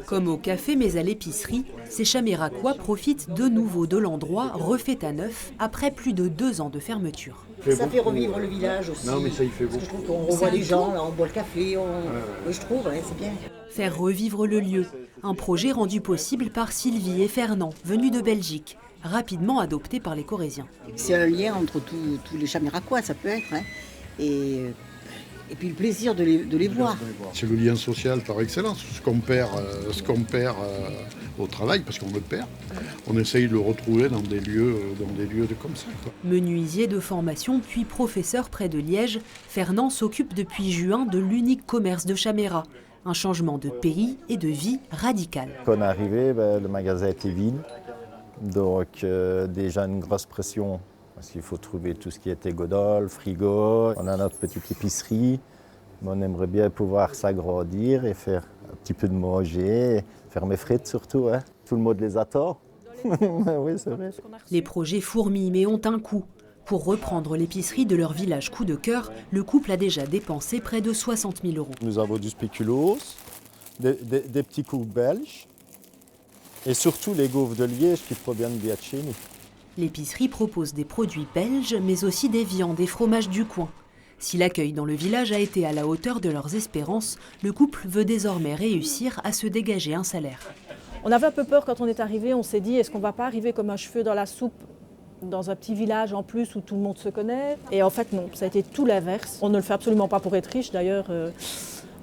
Comme au café mais à l'épicerie, ces Chaméracois profitent de nouveau de l'endroit refait à neuf après plus de 2 ans de fermeture. Ça fait revivre le village aussi. Non mais ça il fait beau. Parce que je trouve qu'on revoit les gens, là, on boit le café, oui, je trouve, ouais, c'est bien. Faire revivre le lieu, un projet rendu possible par Sylvie et Fernand, venus de Belgique, rapidement adopté par les Corésiens. C'est un lien entre tous les Chaméracois, ça peut être, hein. Et puis le plaisir de les voir. C'est le lien social par excellence. Ce qu'on perd au travail, parce qu'on le perd, on essaye de le retrouver dans des lieux comme ça, quoi. Menuisier de formation puis professeur près de Liège, Fernand s'occupe depuis juin de l'unique commerce de Chaméra. Un changement de pays et de vie radical. Quand on est arrivé, le magasin était vide. Donc déjà une grosse pression, parce qu'il faut trouver tout ce qui était godol, frigo. On a notre petite épicerie, mais on aimerait bien pouvoir s'agrandir et faire un petit peu de manger, faire mes frites surtout. Hein. Tout le monde les attend. Oui, c'est vrai. Les projets fourmillent mais ont un coût. Pour reprendre l'épicerie de leur village coup de cœur, le couple a déjà dépensé près de 60 000 €. Nous avons du spéculoos, des petits coups belges et surtout les gaufres de Liège qui proviennent bien de chez nous. L'épicerie propose des produits belges, mais aussi des viandes et fromages du coin. Si l'accueil dans le village a été à la hauteur de leurs espérances, le couple veut désormais réussir à se dégager un salaire. On avait un peu peur quand on est arrivé, on s'est dit est-ce qu'on ne va pas arriver comme un cheveu dans la soupe dans un petit village en plus où tout le monde se connaît. Et en fait non, ça a été tout l'inverse. On ne le fait absolument pas pour être riche d'ailleurs,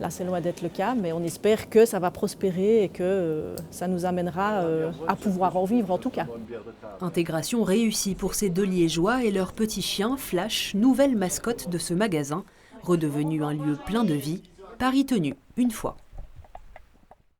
là c'est loin d'être le cas, mais on espère que ça va prospérer et que ça nous amènera à pouvoir en vivre en tout cas. Intégration réussie pour ces 2 Liégeois et leur petit chien Flash, nouvelle mascotte de ce magasin, redevenu un lieu plein de vie, pari tenu une fois.